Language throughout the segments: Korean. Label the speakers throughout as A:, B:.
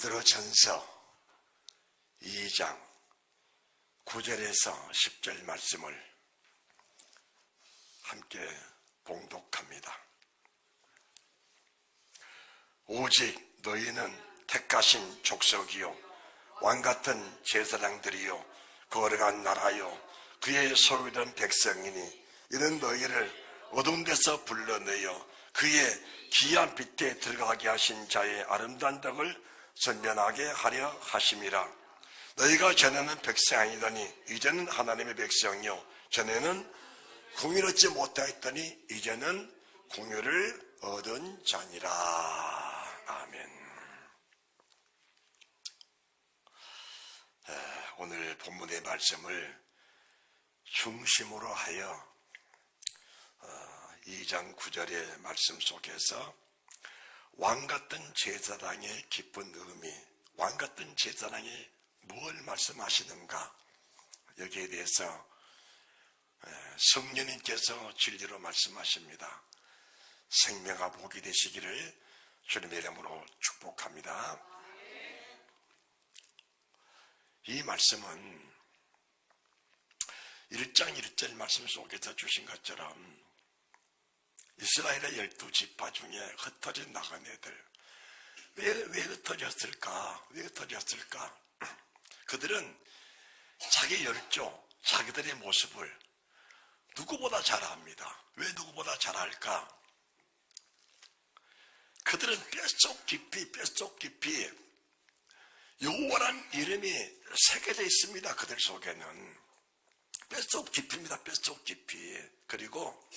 A: 베드로전서 2장 9절에서 10절 말씀을 함께 봉독합니다. 오직 너희는 택하신 족속이요 왕같은 제사장들이요 거룩한 나라요 그의 소유된 백성이니 이는 너희를 어두운 데서 불러내어 그의 기이한 빛에 들어가게 하신 자의 아름다운 덕을 선변하게 하려 하심이라. 너희가 전에는 백성이 아니더니 이제는 하나님의 백성이요 전에는 공의를 얻지 못하였더니 이제는 공의를 얻은 자니라. 아멘. 오늘 본문의 말씀을 중심으로 하여 2장 9절의 말씀 속에서 왕같은 제사장의 깊은 의미, 왕같은 제사장이 뭘 말씀하시는가, 여기에 대해서 성령님께서 진리로 말씀하십니다. 생명과 복이 되시기를 주님의 이름으로 축복합니다. 이 말씀은 1장 1절 말씀 속에서 주신 것처럼 이스라엘의 12지파 중에 흩어져 나간 애들, 왜 흩어졌을까? 왜 흩어졌을까? 그들은 자기 열조, 자기들의 모습을 누구보다 잘 압니다. 왜 누구보다 잘 알까? 그들은 뼛속 깊이 여호와라는 이름이 새겨져 있습니다. 그들 속에는 뼛속 깊이입니다. 뼛속 깊이. 그리고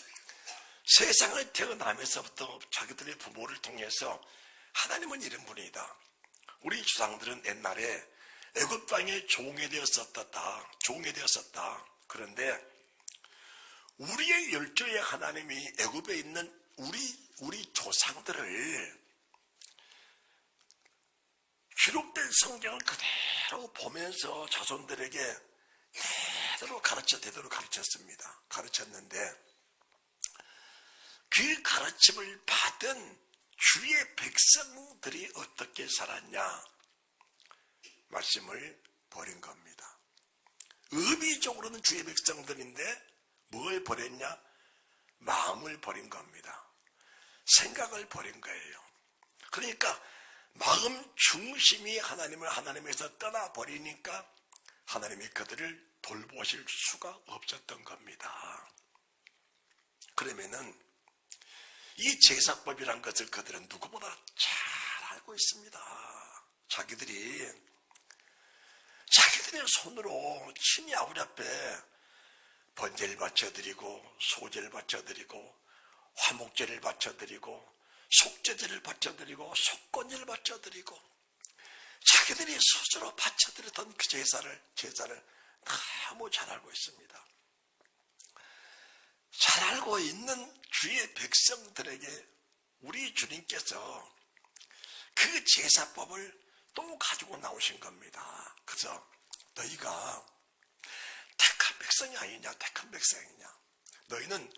A: 세상을 태어나면서부터 자기들의 부모를 통해서 하나님은 이런 분이다. 우리 주상들은 옛날에 애굽 땅에 종이 되었었다. 그런데 우리의 열조의 하나님이 애굽에 있는 우리 조상들을 기록된 성경을 그대로 보면서 자손들에게 대대로 가르쳤습니다. 가르쳤는데 그 가르침을 받은 주의 백성들이 어떻게 살았냐? 말씀을 버린 겁니다. 의미적으로는 주의 백성들인데 뭘 버렸냐? 마음을 버린 겁니다. 생각을 버린 거예요. 그러니까 마음 중심이 하나님에서 떠나버리니까 하나님이 그들을 돌보실 수가 없었던 겁니다. 그러면은 이 제사법이란 것을 그들은 누구보다 잘 알고 있습니다. 자기들의 손으로 친히 아버지 앞에 번제를 바쳐드리고 소제를 바쳐드리고 화목제를 바쳐드리고 속죄제를 바쳐드리고 속건제를 바쳐드리고 자기들이 스스로 바쳐드렸던 그 제사를 너무 잘 알고 있습니다. 잘 알고 있는 주의 백성들에게 우리 주님께서 그 제사법을 또 가지고 나오신 겁니다. 그래서 너희가 택한 백성이 아니냐, 택한 백성이냐. 너희는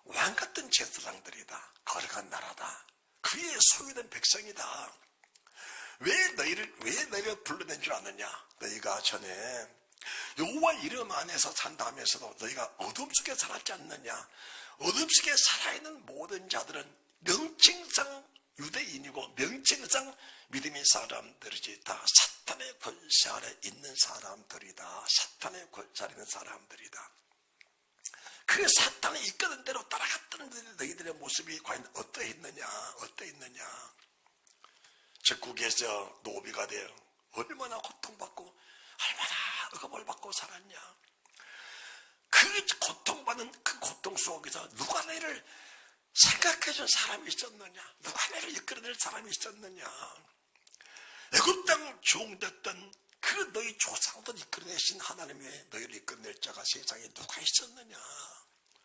A: 왕같은 제사장들이다. 거룩한 나라다. 그의 소유된 백성이다. 왜 너희를 불러낸 줄 아느냐? 너희가 전에 여호와 이름 안에서 산다면서도 너희가 어둠 속에 살았지 않느냐? 어둠 속에 살아있는 모든 자들은 명칭상 유대인이고 명칭상 믿음의 사람들이지 다 사탄의 권세 아래 있는 사람들이다. 사탄의 권세 아래 있는 사람들이다. 그 사탄이 이끄는 대로 따라갔던 너희들의 모습이 과연 어떠했느냐? 적국에서 노비가 되어 얼마나 고통받고 얼마나 억압을 받고 살았냐? 그 고통받는 그 고통 속에서 누가 너희를 생각해준 사람이 있었느냐? 누가 너희를 이끌어낼 사람이 있었느냐? 애굽 땅 종됐던 그 너희 조상들 이끌어내신 하나님의 너희를 이끌어낼 자가 세상에 누가 있었느냐?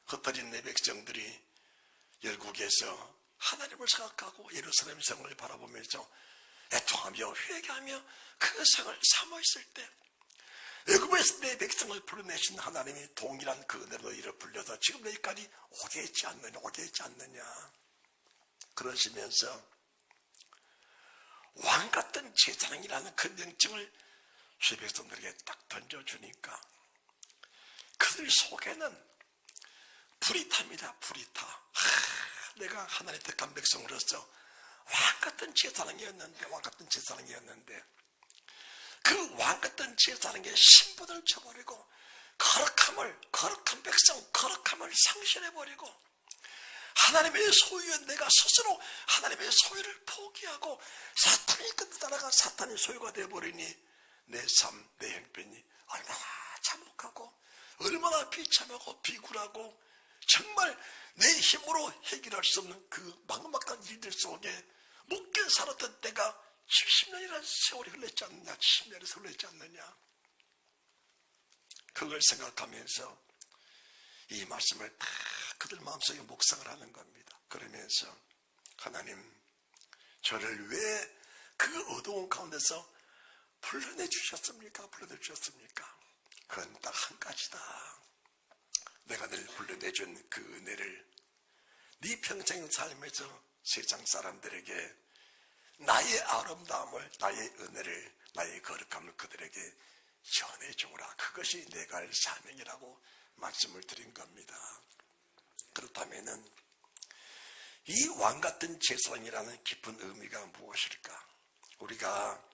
A: 흩어진 내 백성들이 열국에서 하나님을 생각하고 예루살렘 성을 바라보면서 애통하며 회개하며 그 성을 사모했을 때 애굽에서 내 백성을 불러내신 하나님이 동일한 그 은혜로 너희를 불려서 지금 너희까지 오게 했지 않느냐. 그러시면서 왕 같은 제사장이라는 그 명칭을 주의 백성들에게 딱 던져주니까 그들 속에는 불이 탑니다. 불이 타. 내가 하나님의 택한 백성으로서 왕 같은 제사장이었는데 그 왕 같은 제사장의 신분을 저버리고 거룩한 백성, 거룩함을 상실해버리고 하나님의 소유인 내가 스스로 하나님의 소유를 포기하고 사탄이 따라가 사탄의 소유가 되어버리니 내 삶, 내 형편이 얼마나 참혹하고 얼마나 비참하고 비굴하고 정말 내 힘으로 해결할 수 없는 그 막막한 일들 속에 묶여 살았던 때가 70년이라는 세월이 흘렀지 않느냐, 70년이 흘렀지 않느냐. 그걸 생각하면서 이 말씀을 다 그들 마음속에 묵상을 하는 겁니다. 그러면서 하나님, 저를 왜 그 어두운 가운데서 불러내 주셨습니까? 그건 딱 한 가지다. 내가 늘 불러내준 그 은혜를 네 평생 삶에서 세상 사람들에게 나의 아름다움을, 나의 은혜를, 나의 거룩함을 그들에게 전해주라. 그것이 내가 할 사명이라고 말씀을 드린 겁니다. 그렇다면은 이 왕같은 제사장이라는 깊은 의미가 무엇일까? 우리가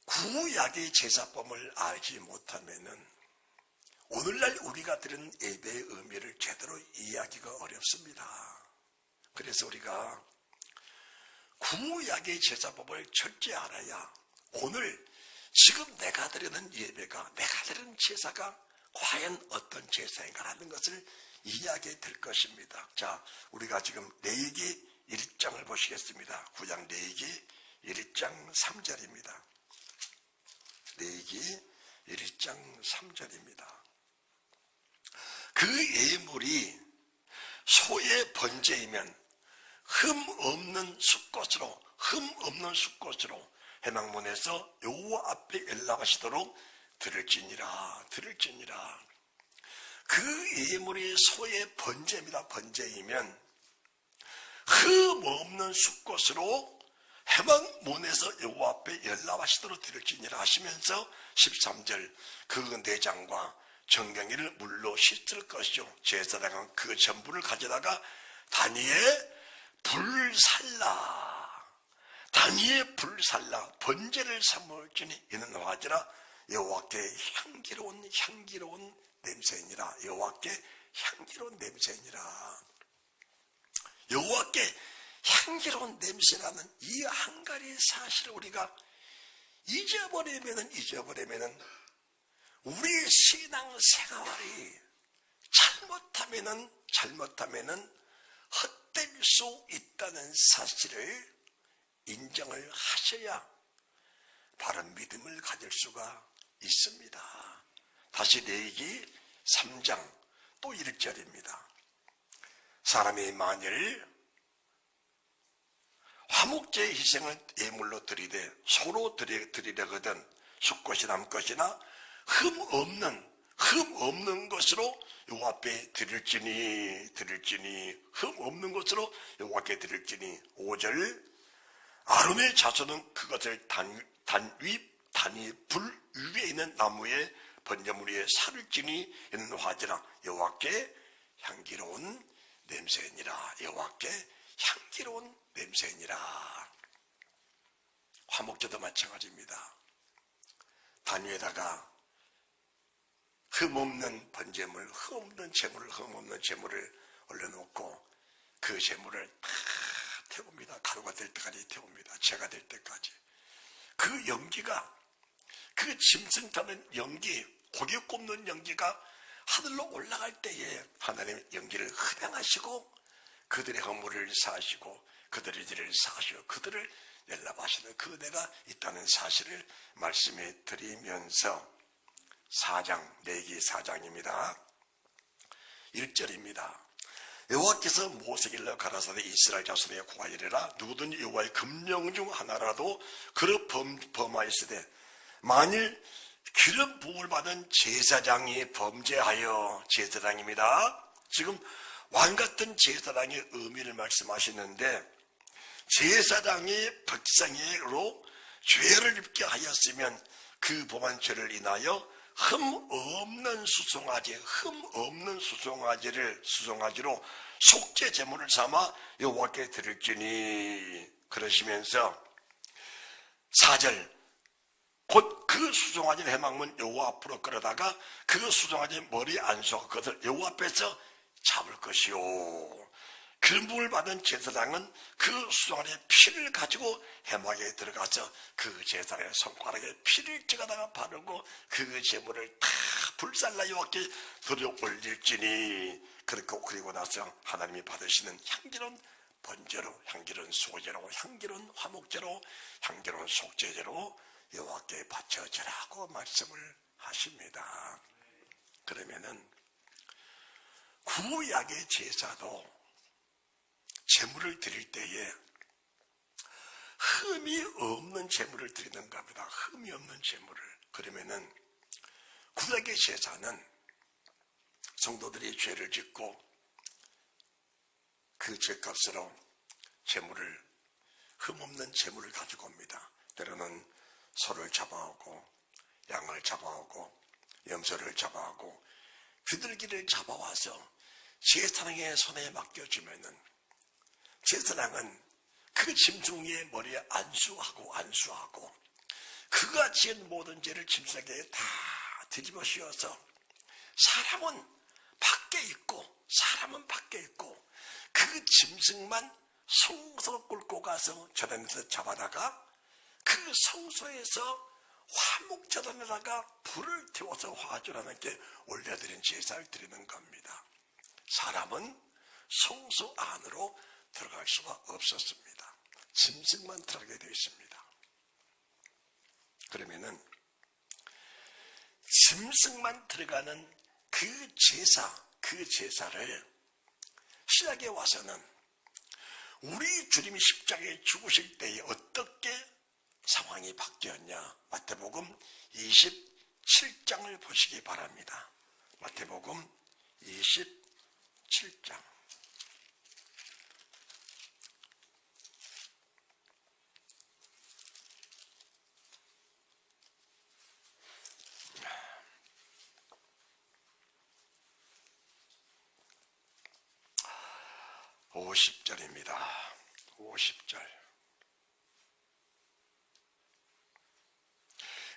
A: 구약의 제사법을 알지 못하면은 오늘날 우리가 드리는 예배의 의미를 제대로 이해하기가 어렵습니다. 그래서 우리가 구약의 제사법을 철저히 알아야 오늘 지금 내가 드리는 예배가, 내가 드리는 제사가 과연 어떤 제사인가라는 것을 이해하게 될 것입니다. 자, 우리가 지금 레위기 1장을 보시겠습니다. 구약 레위기 1장 3절입니다. 레위기 1장 3절입니다. 그 예물이 소의 번제이면 흠 없는 숫것으로 회막문에서 여호와 앞에 연락하시도록 들을지니라. 그 예물이 소의 번제입니다. 번제이면 흠 없는 숫것으로 회막문에서 여호와 앞에 연락하시도록 들을지니라 하시면서 13절 그 내장과 정경이를 물로 씻을 것이요 제사장은 그 전부를 가져다가 단위에 불살라 번제를 삼을지니 이는 화제라 여호와께 향기로운 냄새니라. 여호와께 향기로운 냄새라는 이 한 가지 사실을 우리가 잊어버리면은 우리 신앙 생활이 잘못하면은 헛될 수 있다는 사실을 인정을 하셔야 바른 믿음을 가질 수가 있습니다. 다시 레위기 3장 또 1절입니다. 사람이 만일 화목제의 희생을 예물로 드리되 소로 드리려거든 숫것이 남것이나 흠 없는 것으로 여호와 앞에 드릴지니 흠 없는 것으로 여호와께 드릴지니 5절 아론의 자손은 그것을 단위 불 위에 있는 나무에 번제물 위에 살을 찌니 이는 화제라 여호와께 향기로운 냄새니라. 화목제도 마찬가지입니다. 단위에다가 흠없는 번제물, 흠없는 제물을 올려놓고 그 제물을 다 태웁니다. 가루가 될 때까지 태웁니다. 재가 될 때까지. 그 연기가, 그 짐승 타는 연기, 고기 굽는 연기가 하늘로 올라갈 때에 하나님 연기를 흡양하시고 그들의 허물을 사하시고 그들의 죄를 사하시고 그들을 연락하시는 그 은혜가 있다는 사실을 말씀해 드리면서 4장, 레위기 4장입니다. 1절입니다. 여호와께서 모세에게 일러 가라사대 이스라엘 자손에게 고하이르라 누구든지 여호와의 금령 중 하나라도 그릇 범하였으되 만일 기름 부음을 받은 제사장이 범죄하여 제사장입니다. 지금 왕같은 제사장의 의미를 말씀하시는데 제사장이 백성으로 죄를 입게 하였으면 그 범한 죄를 인하여 흠 없는 수송아지로 속죄 제물을 삼아 여호와께 드릴지니. 그러시면서 4절 곧 그 수송아지를 해망문 여호와 앞으로 끌어다가 그 수송아지 머리 안수하고 그것을 여호와 앞에서 잡을 것이요. 금붕을 받은 제사장은 그 수송아지의 피를 가지고 해막에 들어가서 그 제사장의 손가락에 피를 찍어다가 바르고 그 제물을 다 불살라 여호와께 들여 올릴지니. 그리고 나서 하나님이 받으시는 향기로운 번제로, 향기로운 소제로, 향기로운 화목제로, 향기로운 속죄제로 여호와께 바쳐지라고 말씀을 하십니다. 그러면은 구약의 제사도 제물을 드릴 때에 흠이 없는 제물을 드리는 겁니다. 흠이 없는 제물을. 그러면은 구약의 제사는 성도들이 죄를 짓고 그 죄값으로 제물을, 흠없는 제물을 가지고 옵니다. 때로는 소를 잡아오고 양을 잡아오고 염소를 잡아오고 비둘기를 잡아와서 제사장의 손에 맡겨주면은 제사장은 그 짐승의 머리에 안수하고 그가 지은 모든 죄를 짐승에게 다 뒤집어 씌워서 사람은 밖에 있고 그 짐승만 성소 끌고 가서 저단에서 잡아다가 그 성소에서 화목제단에다가 불을 태워서 화주라는 게 올려드린 제사를 드리는 겁니다. 사람은 성소 안으로 들어갈 수가 없었습니다. 짐승만 들어가게 되어 있습니다. 그러면은 짐승만 들어가는 그 제사를 신약에 와서는 우리 주님이 십자가에 죽으실 때에 어떻게 상황이 바뀌었냐. 마태복음 27장을 보시기 바랍니다. 마태복음 27장. (50절입니다) 50절.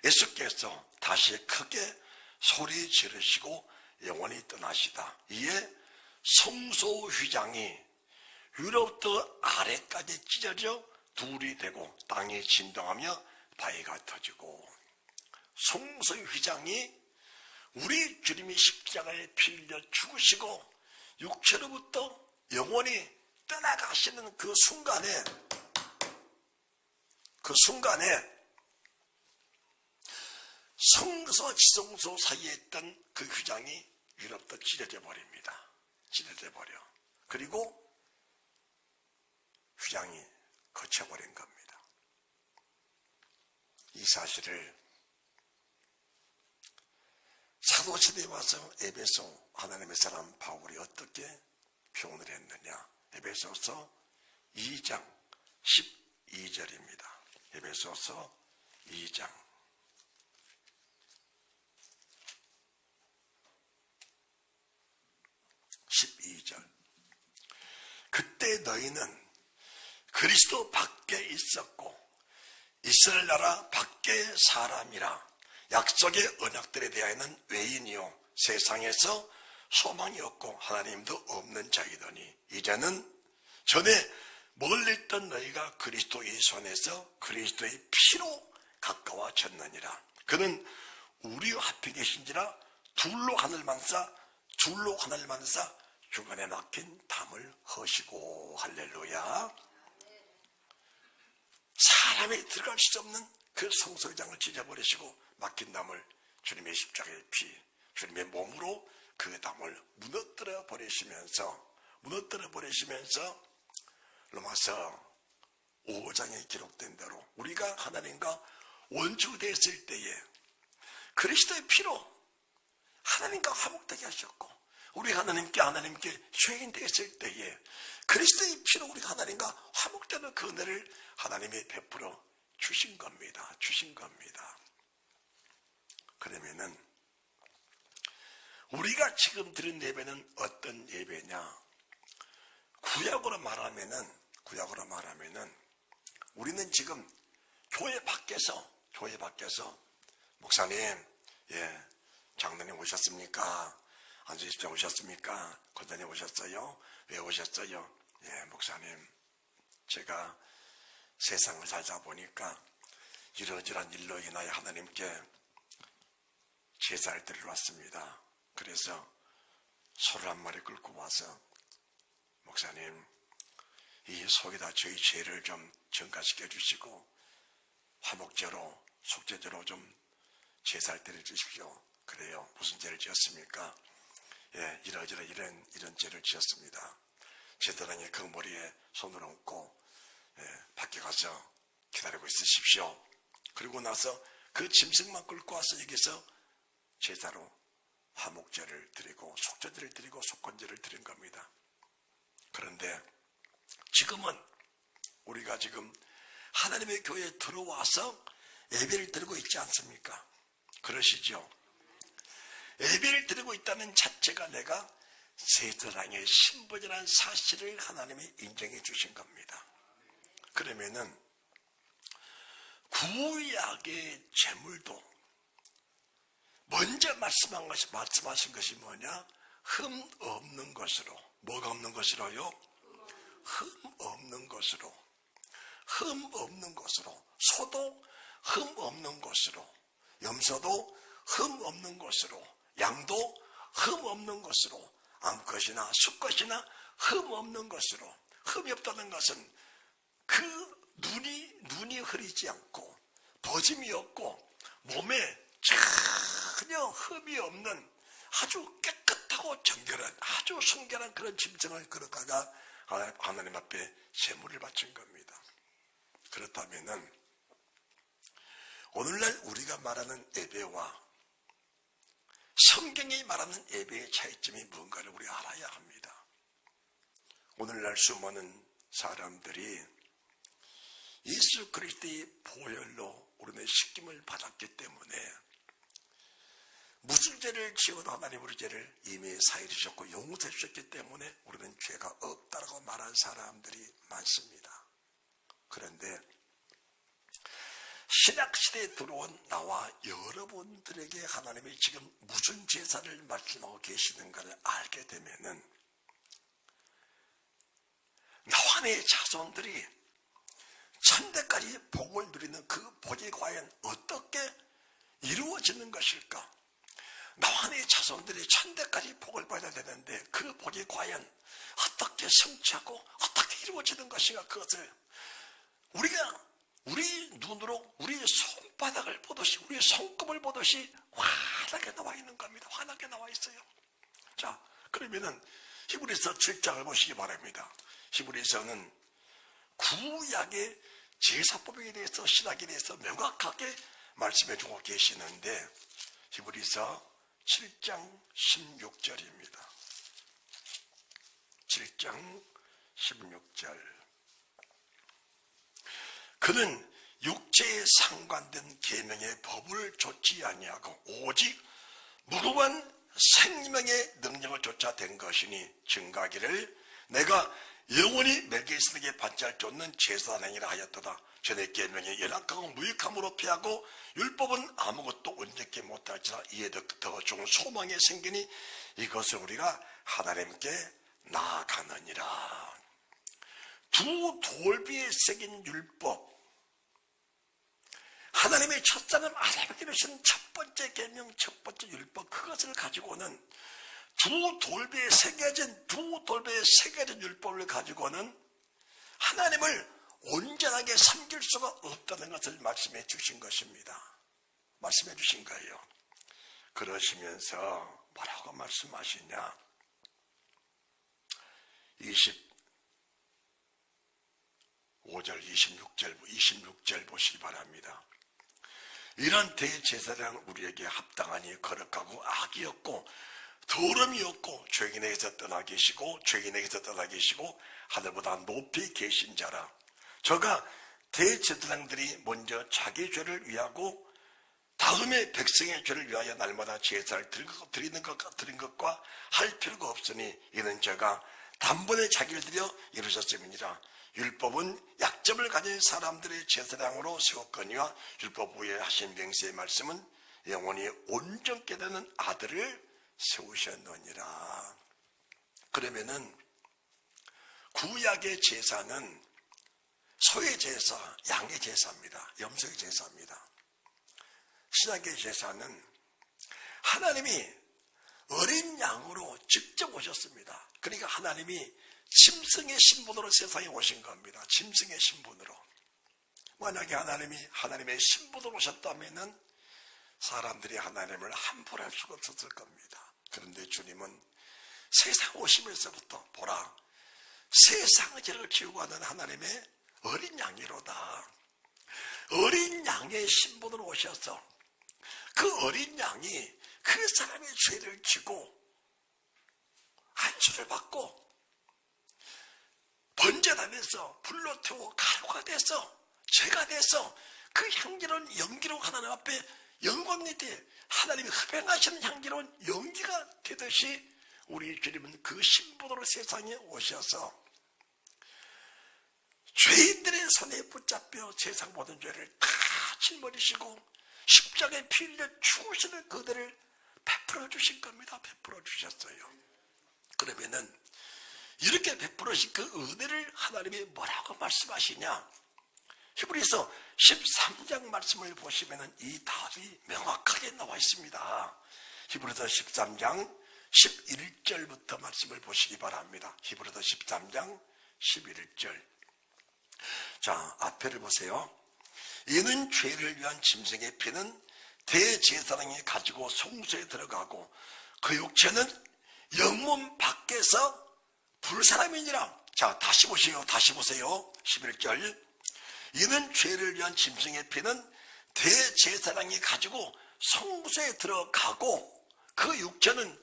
A: 예수께서 다시 크게 소리 지르시고 영원히 떠나시다. 이에 성소 휘장이 위로부터 아래까지 찢어져 둘이 되고 땅이 진동하며 바위가 터지고. 성소 휘장이 우리 주님이 십자가에 피 흘려 죽으시고 육체로부터 영원히 떠나가시는 그 순간에 성소와 지성소 사이에 있던 그 휘장이 위로부터 찢어져 버립니다. 찢어져 버려. 그리고 휘장이 거쳐버린 겁니다. 이 사실을 사도시대에 와서 에베소 하나님의 사람 바울이 어떻게 표현을 했느냐. 에베소서 2장 12절입니다. 에베소서 2장 12절. 그때 너희는 그리스도 밖에 있었고 이스라엘 나라 밖의 사람이라 약속의 언약들에 대하여는 외인이요 세상에서 소망이 없고 하나님도 없는 자이더니 이제는 전에 멀리 있던 너희가 그리스도 예수 안에서 그리스도의 피로 가까워졌느니라. 그는 우리와 합해 계신지라 둘로 하늘만 쌓 중간에 막힌 담을 허시고. 할렐루야. 사람이 들어갈 수 없는 그 성소장을 찢어버리시고 막힌 담을 주님의 십자가의 피, 주님의 몸으로 그 담을 무너뜨려 버리시면서 로마서 5장에 기록된 대로 우리가 하나님과 원수됐을 때에 그리스도의 피로 하나님과 화목되게 하셨고 우리 하나님께 죄인되었을 때에 그리스도의 피로 우리 하나님과 화목되는 그 은혜를 하나님이 베풀어 주신 겁니다. 그러면은 우리가 지금 드린 예배는 어떤 예배냐? 구약으로 말하면은 우리는 지금 교회 밖에서 목사님, 장로님 오셨습니까? 안수집사 오셨습니까? 권사님 오셨어요? 왜 오셨어요? 목사님, 제가 세상을 살다 보니까 이러저러한 일로 인하여 하나님께 제사를 드리러 왔습니다. 그래서 소를 한 마리 끌고 와서 목사님, 이 속에다 저희 죄를 좀 증가시켜 주시고 화목제로, 속죄제로 좀 제사를 드려 주십시오. 그래요. 무슨 죄를 지었습니까? 이러저러 이런 죄를 지었습니다. 제사장이 그 머리에 손을 얹고 밖에 가서 기다리고 있으십시오. 그리고 나서 그 짐승만 끌고 와서 여기서 제사로 화목제를 드리고 속죄제를 드리고 속건제를 드린 겁니다. 그런데 지금은 우리가 지금 하나님의 교회에 들어와서 예배를 드리고 있지 않습니까? 그러시죠? 예배를 드리고 있다는 자체가 내가 세사랑의 신분이라는 사실을 하나님이 인정해 주신 겁니다. 그러면은 구약의 제물도 먼저 말씀하신 것이 뭐냐? 흠 없는 것으로. 뭐가 없는 것으로요? 흠 없는 것으로. 흠 없는 것으로. 소도 흠 없는 것으로. 염소도 흠 없는 것으로. 양도 흠 없는 것으로. 암컷이나 수컷이나 흠 없는 것으로. 흠이 없다는 것은 그 눈이 흐리지 않고 버짐이 없고 몸에 전혀 흠이 없는 아주 깨끗하고 정결한 아주 순결한 그런 짐승을 끌어다가 하나님 앞에 제물을 바친 겁니다. 그렇다면은 오늘날 우리가 말하는 예배와 성경이 말하는 예배의 차이점이 뭔가를 우리가 알아야 합니다. 오늘날 수많은 사람들이 예수 그리스도의 보혈로 우리는 씻김을 받았기 때문에 무슨 죄를 지어도 하나님 우리 죄를 이미 사해 주셨고 용서해 주셨기 때문에 우리는 죄가 없다라고 말한 사람들이 많습니다. 그런데 신약시대에 들어온 나와 여러분들에게 하나님이 지금 무슨 제사를 말씀하고 계시는가를 알게 되면은 나와 내 자손들이 천대까지 복을 누리는 그 복이 과연 어떻게 이루어지는 것일까? 나와 내 자손들이 천대까지 복을 받아야 되는데 그 복이 과연 어떻게 성취하고 어떻게 이루어지는 것인가? 그것을 우리가 우리 눈으로 우리 손바닥을 보듯이 우리 손금을 보듯이 환하게 나와 있는 겁니다. 환하게 나와 있어요. 자, 그러면은 히브리서 7장을 보시기 바랍니다. 히브리서는 구약의 제사법에 대해서 신학에 대해서 명확하게 말씀해 주고 계시는데 히브리서 7장 16절입니다. 7장 16절. 그는 육체에 상관된 계명의 법을 좇지 아니하고 오직 무궁한 생명의 능력을 좇아 된 것이니 증가하기를 내가 영원히 멜기세덱에게 반짝 쫓는 제사장이라 하였도다. 전의 계명이 연약하고 무익함으로 피하고 율법은 아무것도 온전케 못할지라 이에 더 좋은 소망이 생기니 이것을 우리가 하나님께 나아가느니라. 두 돌비에 새긴 율법, 하나님의 첫사람 아담에게 주신 첫 번째 계명, 첫 번째 율법, 그것을 가지고는 두 돌배에 새겨진 율법을 가지고는 하나님을 온전하게 섬길 수가 없다는 것을 말씀해 주신 것입니다. 말씀해 주신 거예요. 그러시면서 뭐라고 말씀하시냐? 25절, 26절 보시기 바랍니다. 이런 대제사장은 우리에게 합당하니 거룩하고 악이 없고 더러움이 없고 죄인에게서 떠나 계시고 죄인에게서 떠나 계시고 하늘보다 높이 계신 자라. 저가 대제사장들이 먼저 자기 죄를 위하고 다음에 백성의 죄를 위하여 날마다 제사를 드리는 것과 할 필요가 없으니 이는 저가 단번에 자기를 들여 이루셨음이니라. 율법은 약점을 가진 사람들의 제사장으로 세웠거니와 율법 후에 하신 맹세의 말씀은 영원히 온전케 되는 아들을 세우셨느니라. 그러면은 구약의 제사는 소의 제사, 양의 제사입니다. 염소의 제사입니다. 신약의 제사는 하나님이 어린 양으로 직접 오셨습니다. 그러니까 하나님이 짐승의 신분으로 세상에 오신 겁니다. 짐승의 신분으로. 만약에 하나님이 하나님의 신분으로 오셨다면은 사람들이 하나님을 함부로 할 수가 없었을 겁니다. 그런데 주님은 세상 오시면서부터 보라, 세상의 죄를 지우고 하는 하나님의 어린 양이로다. 어린 양의 신분으로 오셔서 그 어린 양이 그 사람의 죄를 지고 안수를 받고 번제단에서 불로 태워 가루가 돼서 죄가 돼서 그 향기로운 연기로 하나님 앞에 영광이 돼 하나님이 흡행하시는 향기로운 연기가 되듯이 우리 주님은 그 신분으로 세상에 오셔서 죄인들의 손에 붙잡혀 세상 모든 죄를 다 짊어지시고 십자가에 피 흘려 죽으시는 그들을 베풀어 주신 겁니다. 베풀어 주셨어요. 그러면은 이렇게 베풀어진 그 은혜를 하나님이 뭐라고 말씀하시냐? 히브리서 13장 말씀을 보시면은 이 답이 명확하게 나와 있습니다. 히브리서 13장 11절부터 말씀을 보시기 바랍니다. 히브리서 13장 11절. 자, 앞에를 보세요. 이는 죄를 위한 짐승의 피는 대제사장이 가지고 성소에 들어가고 그 육체는 영문 밖에서 불사람이니라. 자, 다시 보세요. 11절. 이는 죄를 위한 짐승의 피는 대제사장이 가지고 성소에 들어가고 그 육체는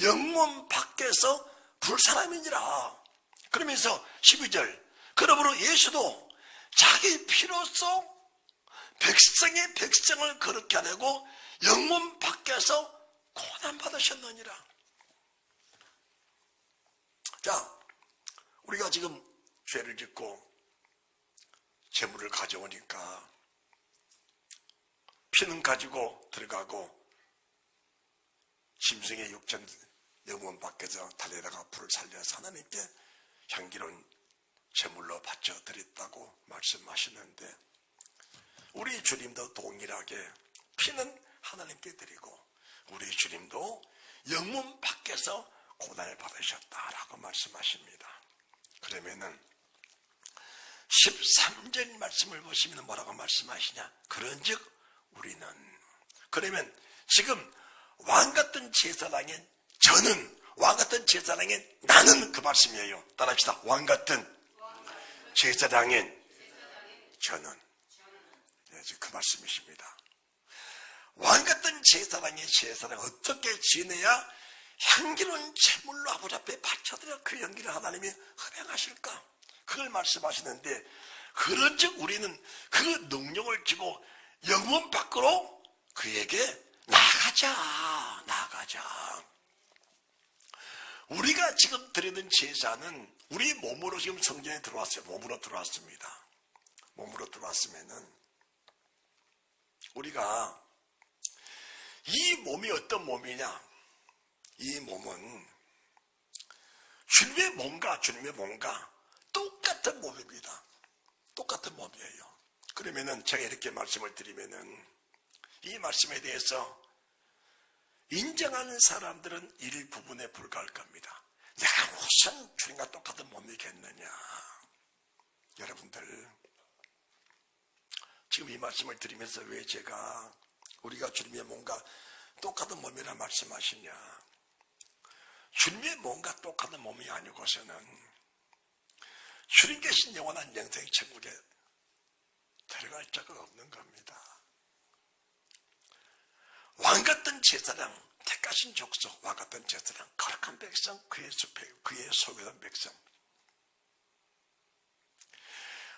A: 영문 밖에서 불사람이니라. 그러면서 12절. 그러므로 예수도 자기 피로써 백성의 백성을 거룩게 하려고 영문 밖에서 고난받으셨느니라. 자, 우리가 지금 죄를 짓고 재물을 가져오니까 피는 가지고 들어가고 짐승의 육전 영문 밖에서 달려다가 불을 살려서 하나님께 향기로운 제물로 바쳐드렸다고 말씀하시는데 우리 주님도 동일하게 피는 하나님께 드리고 우리 주님도 영문 밖에서 고난을 받으셨다라고 말씀하십니다. 그러면은 13절 말씀을 보시면 뭐라고 말씀하시냐? 그런즉 우리는, 그러면 지금 왕같은 제사장인 저는, 왕같은 제사장인 나는 그 말씀이에요. 따라합시다. 왕같은 제사장인 저는, 네, 그 말씀이십니다. 왕같은 제사장의 제사를 어떻게 지내야 향기로운 제물로 아버지 앞에 바쳐드려 그 연기를 하나님이 흡행하실까? 그걸 말씀하시는데, 그런즉 우리는 그 능력을 지고 영문 밖으로 그에게 나아가자. 우리가 지금 드리는 제사는 우리 몸으로 지금 성전에 들어왔어요. 몸으로 들어왔습니다. 몸으로 들어왔으면은 우리가 이 몸이 어떤 몸이냐? 이 몸은 주님의 몸과 똑같은 몸입니다. 똑같은 몸이에요. 그러면은 제가 이렇게 말씀을 드리면은 이 말씀에 대해서 인정하는 사람들은 일부분에 불과할 겁니다. 내가 무슨 주님과 똑같은 몸이겠느냐? 여러분들 지금 이 말씀을 드리면서 왜 제가 우리가 주님의 몸과 똑같은 몸이라 말씀하시냐? 주님의 몸과 똑같은 몸이 아니고서는 주님 계신 영원한 영생 천국에 들어갈 자가 없는 겁니다. 왕같은 제사장, 택하신 족속과 같은 제사장, 거룩한 백성, 그의 숲에 그의 소유된 백성.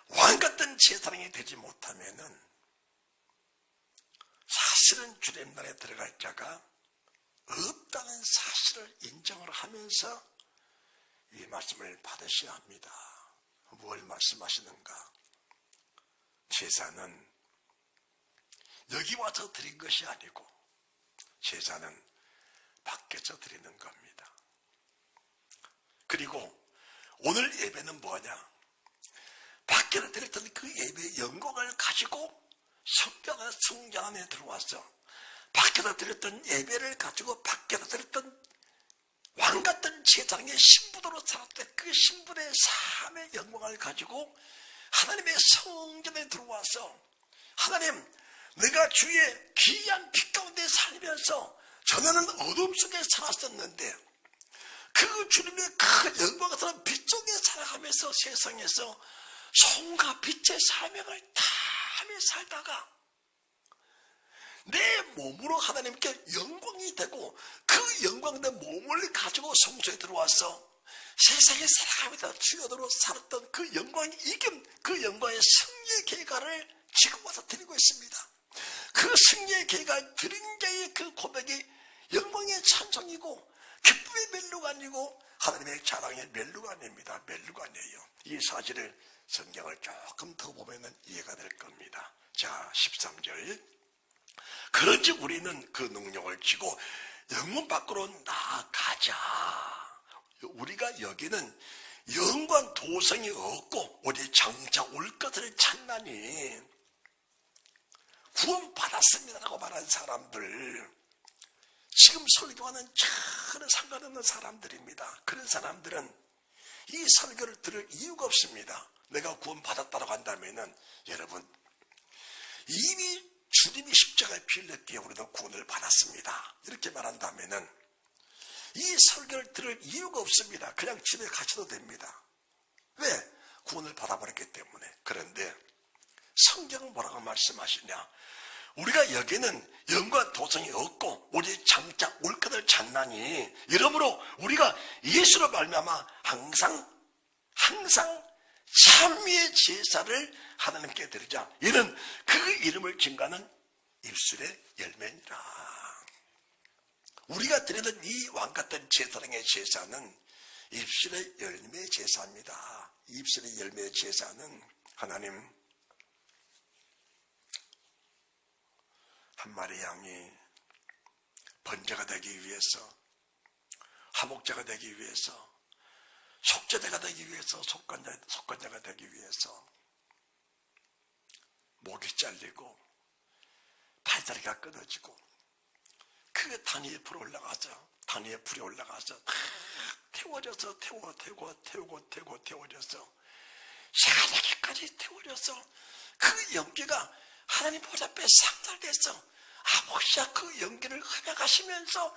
A: 왕 같은 제사장이 되지 못하면은 사실은 주님 나라에 들어갈 자가 없다는 사실을 인정을 하면서 이 말씀을 받으셔야 합니다. 뭘 말씀하시는가? 제사는 여기 와서 드린 것이 아니고 제사는 밖에서 드리는 겁니다. 그리고 오늘 예배는 뭐냐? 밖에서 드렸던 그 예배의 영광을 가지고 성전 안에 들어와서 밖에서 드렸던 예배를 가지고 밖에서 드렸던 왕 같은 제사장의 신부로 살았던 그 신분의 삶의 영광을 가지고 하나님의 성전에 들어와서 하나님, 내가 주의 귀한 빛 가운데 살면서 전에는 어둠 속에 살았었는데 그 주님의 그 영광스러운 빛 속에 살아가면서 세상에서 소금과 빛의 사명을 다 하며 살다가 내 몸으로 하나님께 영광이 되고 그 영광된 몸을 가지고 성소에 들어와서 세상에 살아가면서 주여도로 살았던 그 영광이 이긴 그 영광의 승리의 계가를 지금 와서 드리고 있습니다. 그 승리의 계가 드린 자의 그 고백이 영광의 찬송이고 기쁨의 멜로가 아니고 하나님의 자랑의 멜로가 아닙니다. 멜로가 아니에요. 이 사실을 성경을 조금 더 보면 이해가 될 겁니다. 자, 13절. 그런지 우리는 그 능력을 쥐고 영문 밖으로 나아가자. 우리가 여기는 영광 도성이 없고 오직 장차 올 것을 찾나니 구원 받았습니다라고 말한 사람들, 지금 설교하는 전혀 상관없는 사람들입니다. 그런 사람들은 이 설교를 들을 이유가 없습니다. 내가 구원 받았다고 한다면은 여러분, 이미 주님이 십자가에 피를 흘렸기에 우리도 구원을 받았습니다. 이렇게 말한다면은 이 설교를 들을 이유가 없습니다. 그냥 집에 가셔도 됩니다. 왜? 구원을 받아버렸기 때문에. 그런데 성경은 뭐라고 말씀하시냐? 우리가 여기는 영과 도성이 없고 오직 장차 올 것을 찾나니 이러므로 우리가 예수로 말미암아 항상 찬미의 제사를 하나님께 드리자. 이는 그 이름을 증거하는 입술의 열매니라. 우리가 드리는 이 왕같은 제사장의 제사는 입술의 열매의 제사입니다. 입술의 열매의 제사는 하나님, 한 마리 양이 번제가 되기 위해서, 하목제가 되기 위해서, 속죄제가 되기 위해서, 속건제가 되기 위해서 목이 잘리고 팔다리가 끊어지고 그 단 위에 불이 올라가서 태워져서 태워져서 시간에까지 태워져서 그 연기가 하나님 보좌 앞에 상달돼서 아버지가 그 연기를 흡약하시면서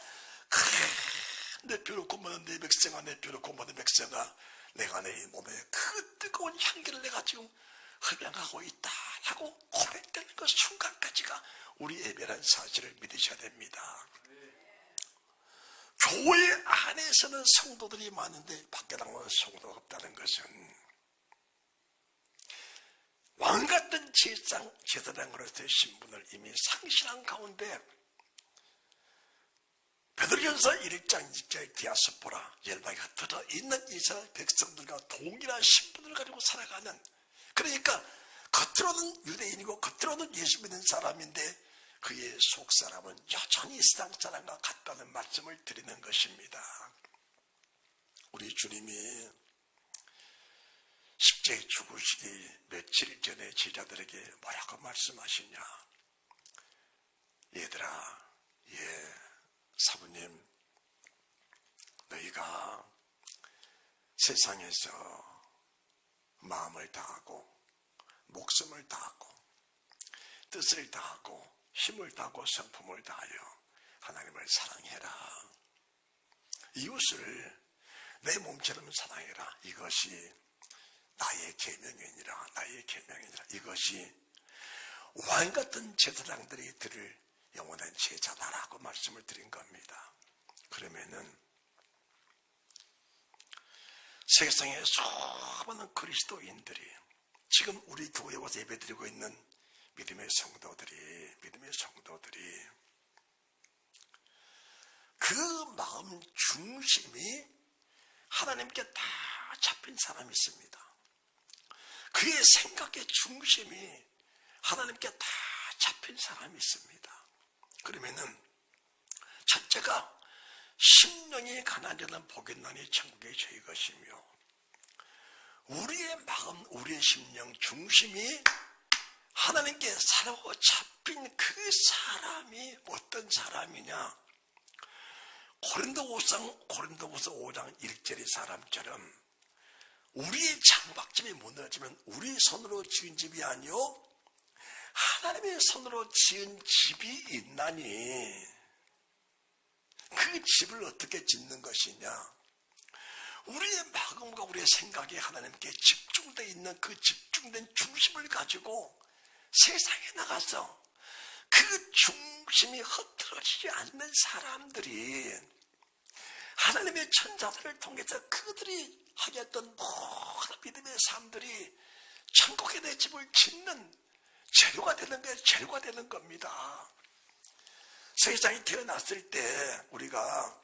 A: 내 뼈를 고모는 내 백성아, 내 뼈를 고모는 백성아, 내가 내 몸에 그 뜨거운 향기를 내가 지금 흡양하고 있다라고 고백되는 그 순간까지가 우리 예배라는 사실을 믿으셔야 됩니다. 교회 안에서는 성도들이 많은데 밖에 나가면 성도가 없다는 것은 왕같은 제사장으로서의 신분을 이미 상실한 가운데 베드로전서 1장 2절 디아스포라 열방에 흩어져 있는 이스라엘 백성들과 동일한 신분을 가지고 살아가는, 그러니까 겉으로는 유대인이고 겉으로는 예수 믿는 사람인데 그의 속사람은 여전히 이스라엘 사람과 같다는 말씀을 드리는 것입니다. 우리 주님이 십자가에 죽으시기 며칠 전에 제자들에게 뭐라고 말씀하시냐? 얘들아, 사부님, 너희가 세상에서 마음을 다하고 목숨을 다하고 뜻을 다하고 힘을 다하고 성품을 다하여 하나님을 사랑해라. 이웃을 내 몸처럼 사랑해라. 이것이 나의 계명이니라. 이것이 왕같은 제사장들이 들을 영원한 제자다라고 말씀을 드린 겁니다. 그러면은 세상에 수많은 그리스도인들이 지금 우리 교회에 와서 예배드리고 있는 믿음의 성도들이 그 마음 중심이 하나님께 다 잡힌 사람이 있습니다. 그의 생각의 중심이 하나님께 다 잡힌 사람이 있습니다. 그러면은 첫째가 심령이 가난하는 복이 있나니 천국의 저희 것이며, 우리의 마음, 우리의 심령 중심이 하나님께 사로잡힌 그 사람이 어떤 사람이냐? 고린도후서 5장 1절의 사람처럼 우리의 장박집이 무너지면 우리 손으로 지은 집이 아니요 하나님의 손으로 지은 집이 있나니 그 집을 어떻게 짓는 것이냐? 우리의 마음과 우리의 생각이 하나님께 집중되어 있는 그 집중된 중심을 가지고 세상에 나가서 그 중심이 흐트러지지 않는 사람들이 하나님의 천사들을 통해서 그들이 하겠던 모든 믿음의 삶들이 천국에 내 집을 짓는 재료가 되는 겁니다. 세상에 태어났을 때 우리가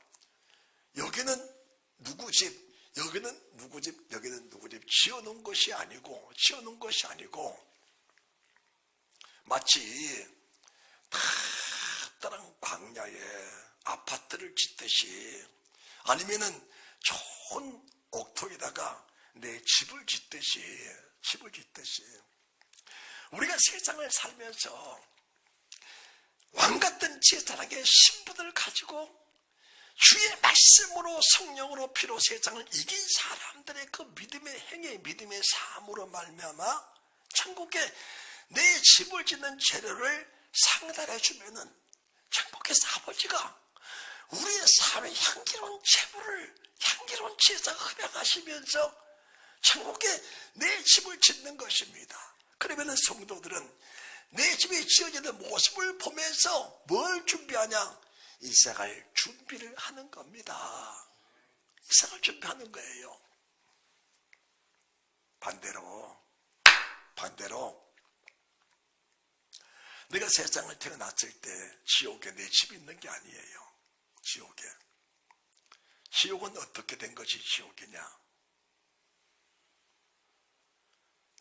A: 여기는 누구 집, 여기는 누구 집, 여기는 누구 집 지어놓은 것이 아니고 마치 다른 광야에 아파트를 짓듯이 아니면은 좋은 옥토에다가 내 집을 짓듯이 우리가 세상을 살면서 왕같은 제사장의 신분을 가지고 주의 말씀으로 성령으로 피로 세상을 이긴 사람들의 그 믿음의 행위, 믿음의 삶으로 말미암아 천국에 내 집을 짓는 재료를 상달해 주면은 천국에서 아버지가 우리의 삶의 향기로운 제사가 흡양하시면서 천국에 내 집을 짓는 것입니다. 그러면은 성도들은 내 집이 지어지는 모습을 보면서 뭘 준비하냐? 이삭을 준비를 하는 겁니다. 이삭을 준비하는 거예요. 반대로 내가 세상을 태어났을 때 지옥에 내 집이 있는 게 아니에요. 지옥은 어떻게 된 것이 지옥이냐?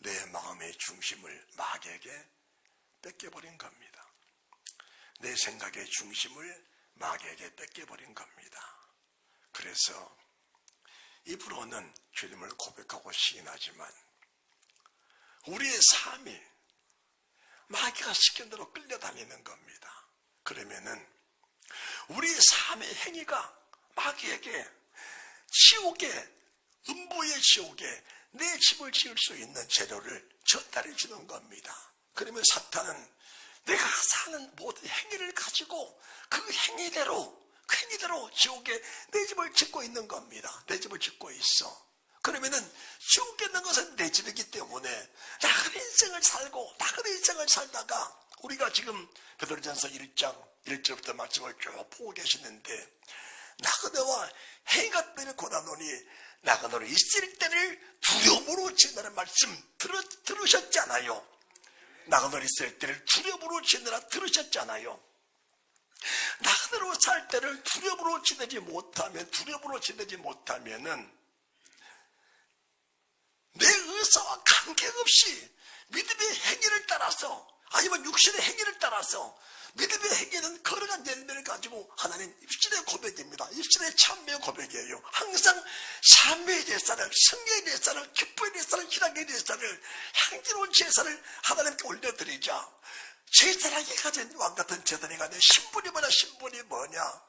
A: 내 마음의 중심을 마귀에게 뺏겨버린 겁니다. 내 생각의 중심을 마귀에게 뺏겨버린 겁니다. 그래서 입으로는 주님을 고백하고 시인하지만 우리의 삶이 마귀가 시킨 대로 끌려다니는 겁니다. 그러면은 우리의 삶의 행위가 마귀에게 음부의 지옥에 내 집을 지을 수 있는 재료를 전달해 주는 겁니다. 그러면 사탄은 내가 사는 모든 행위를 가지고 그 행위대로 지옥에 내 집을 짓고 있는 겁니다. 내 집을 짓고 있어. 그러면은 지옥에 있는 것은 내 집이기 때문에 나그네 인생을 살다가 우리가 지금 베드로전서 1장 1절부터 말씀을 쭉 보고 계시는데 나그네와 해가 때를 고나노니 나그네로 있을 때를 두려움으로 지내라는 말씀 들으셨잖아요. 나그네로 있을 때를 두려움으로 지내라 들으셨잖아요. 나그네로 살 때를 두려움으로 지내지 못하면은 내 의사와 관계없이 믿음의 행위를 따라서 아니면 육신의 행위를 따라서 믿음의 행위는 걸어간 열매를 가지고 하나님 입술의 고백입니다. 입술의 참매의 고백이에요. 항상 참매의 제사를, 승리의 제사를, 기쁨의 제사를, 희락의 제사를, 향기로운 제사를 하나님께 올려드리자. 제사라기 가진 왕같은 제사를 가진 신분이 뭐냐?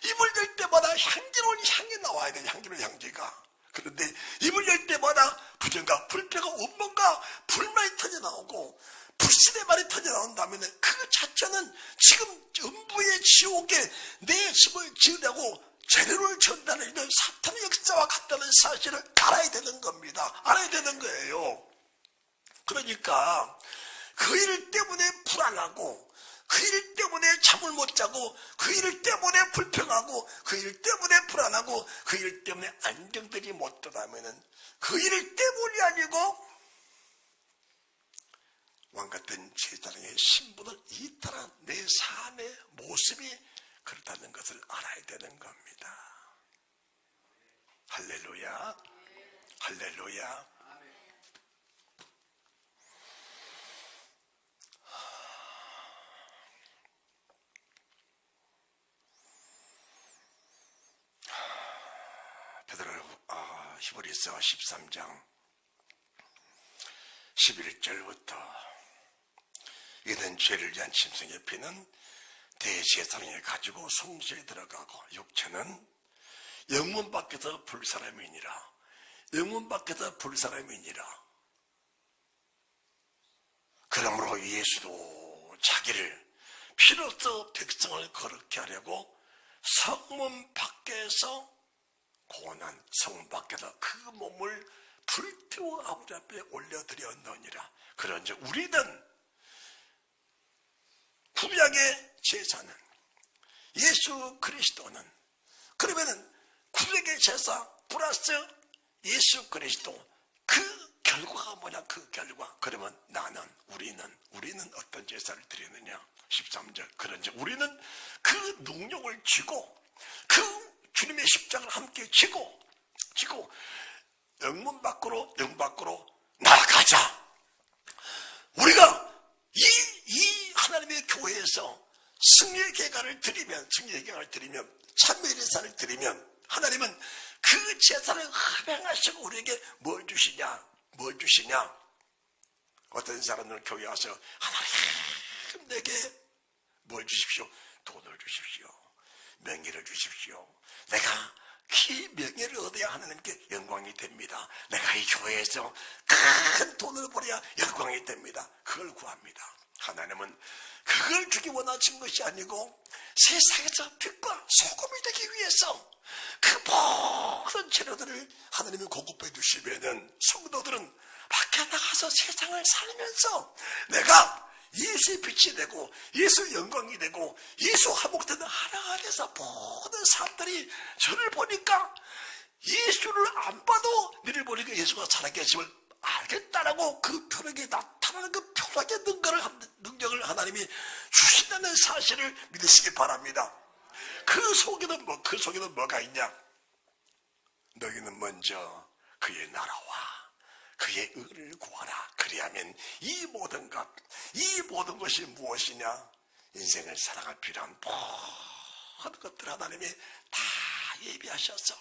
A: 입을 열 때마다 향기로운 향이 나와야 돼요. 향기로운 향기가. 그런데 입을 열 때마다 부정과 불평과 원망과 불만이 터져나오고 불신의 말이 터져나온다면 그 자체는 지금 음부의 지옥에 내 집을 지으려고 재료를 전달하는 사탄의 역사와 같다는 사실을 알아야 되는 겁니다. 알아야 되는 거예요. 그러니까 그 일 때문에 불안하고 그 일 때문에 잠을 못 자고, 그 일 때문에 불평하고, 그 일 때문에 불안하고, 그 일 때문에 안정되지 못하다면은 그 일 때문이 아니고 왕같은 제사장의 신분을 이탈한 내 삶의 모습이 그렇다는 것을 알아야 되는 겁니다. 할렐루야, 할렐루야. 히브리서 13장 11절부터 이는 죄를 위한 짐승의 피는 대제사장에 가지고 성소에 들어가고 육체는 영문 밖에서 불사람이니라. 영문 밖에서 불사람이니라. 그러므로 예수도 자기를 피로써 백성을 거룩게 하려고 성문 밖에서 고난 성문 밖에서 그 몸을 불태워 아버지 앞에 올려드렸느니라. 그런즉 우리는 구약의 제사는 예수 그리스도는, 그러면은 구약의 제사 플러스 예수 그리스도, 그 결과가 뭐냐? 그 결과. 그러면 우리는 어떤 제사를 드리느냐? 13절. 그런즉 우리는 그 능력을 쥐고 그 주님의 십자가를 함께 지고 영문 밖으로 나아가자. 우리가 이 하나님의 교회에서 승리의 계가를 드리면 참여의 제사를 드리면 하나님은 그 제사를 흡행하시고 우리에게 뭘 주시냐? 어떤 사람들은 교회 와서 하나님 내게 뭘 주십시오? 돈을 주십시오. 명예를 주십시오. 내가 그 명예를 얻어야 하나님께 영광이 됩니다. 내가 이 교회에서 큰 돈을 벌어야 영광이 됩니다. 그걸 구합니다. 하나님은 그걸 주기 원하신 것이 아니고 세상에서 빛과 소금이 되기 위해서 그 모든 재료들을 하나님이 공급해 주시면은 성도들은 밖에 나가서 세상을 살면서 내가 예수의 빛이 되고 예수 영광이 되고 예수 화목되는 하나 안에서 모든 사람들이 저를 보니까 예수를 안 봐도 너를 보니까 예수가 살아계심을 알겠다라고 그 표적에 나타나는 그 표적의 능력을 하나님이 주신다는 사실을 믿으시기 바랍니다. 그 속에는 뭐가 있냐? 너희는 먼저 그의 나라와 그의 의를 구하라. 그리하면 이 모든 것이 무엇이냐? 인생을 살아갈 필요한 모든 것들 하나님이 다 예비하셔서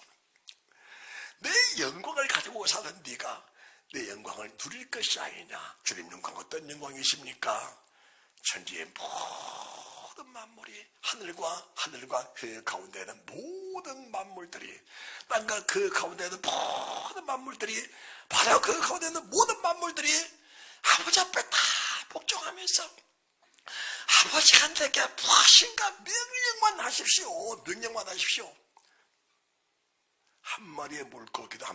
A: 내 영광을 가지고 사는 네가 내 영광을 누릴 것이 아니냐? 주님 영광 어떤 영광이십니까? 천지의 모든 만물이 하늘과 그 가운데는 모든 만물들이 땅과 그 가운데는 모든 만물들이 바로 그 가운데는 모든 만물들이 아버지 앞에 다 복종하면서 아버지가 내게 무엇인가 명령만 하십시오. 한 마리의 물고기도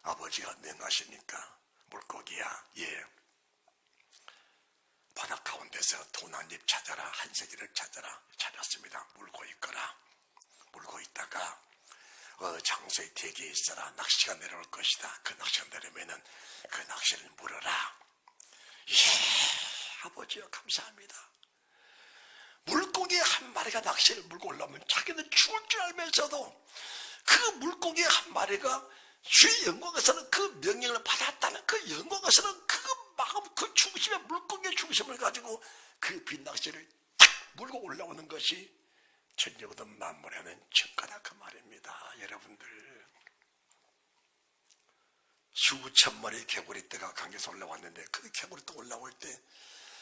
A: 아버지가 명하시니까 물고기야, 바다 가운데서 돈 한 입 찾아라, 한 세기를 찾았습니다. 물고 있다가 장소에 대기에 있어라. 낚시가 내려올 것이다. 그 낚시가 내려오면은 그 낚시를 물어라. 아버지요 감사합니다. 물고기 한 마리가 낚시를 물고 올라오면 자기는 죽을 줄 알면서도 그 물고기 한 마리가 주의 영광에서는 그 명령을 받았다는 그 영광에서는 그 마음, 그 중심의 물고기의 중심을 가지고 그 빈낚시를 탁 물고 올라오는 것이 천지보다 만물에 하는 천가다 그 말입니다. 여러분들 수천 마리의 개구리떼가 강에서 올라왔는데 그 개구리떼 올라올 때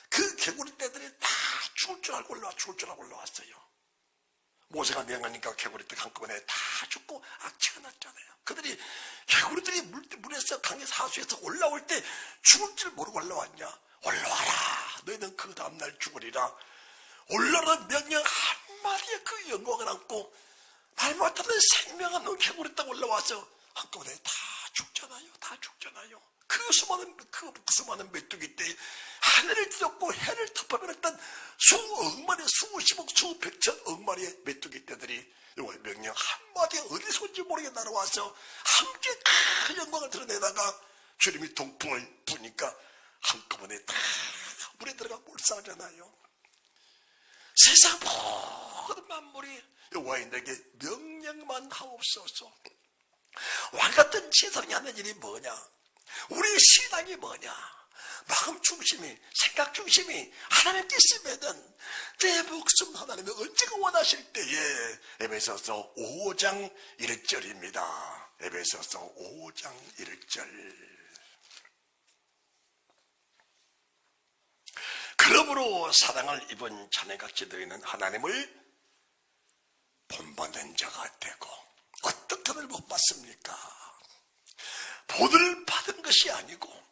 A: 그 개구리떼들이 다 죽을 줄 알고 올라왔어요. 모세가 명하니까 개구리떼가 한꺼번에 다 죽고 악취가 났잖아요. 그들이 개구리들이 물에서 강에서 하수에서 올라올 때 죽을 줄 모르고 올라왔냐? 올라와라. 너희는 그 다음날 죽으리라. 올라오는 명령 한마디에 그 영광을 안고 말 못하는 생명 없는 개구리떼가 올라와서 한꺼번에 다 죽잖아요. 그 수많은 메뚜기 때 하늘을 덮고 해를 덮어 마리 수십억 수백천억 마리의 메뚜기 떼들이 여호와의 명령 한마디에 어디서 온지 모르게 날아와서 함께 큰 영광을 드러내다가 주님이 동풍을 부니까 한꺼번에 다 물에 들어가 몰살하잖아요. 세상 모든 만물이 여호와의 내게 명령만 하옵소서. 왕같은 제사장이 하는 일이 뭐냐? 우리 신앙이 뭐냐? 마음 중심이, 생각 중심이 하나님께 있으면은 내 목숨 하나님이 언제가 원하실 때에 에베소서 5장 1절입니다. 에베소서 5장 1절. 그러므로 사랑을 입은 자네같이 너희는 하나님을 본받는 자가 되고, 어떤 탐을 못 받습니까? 본을 받은 것이 아니고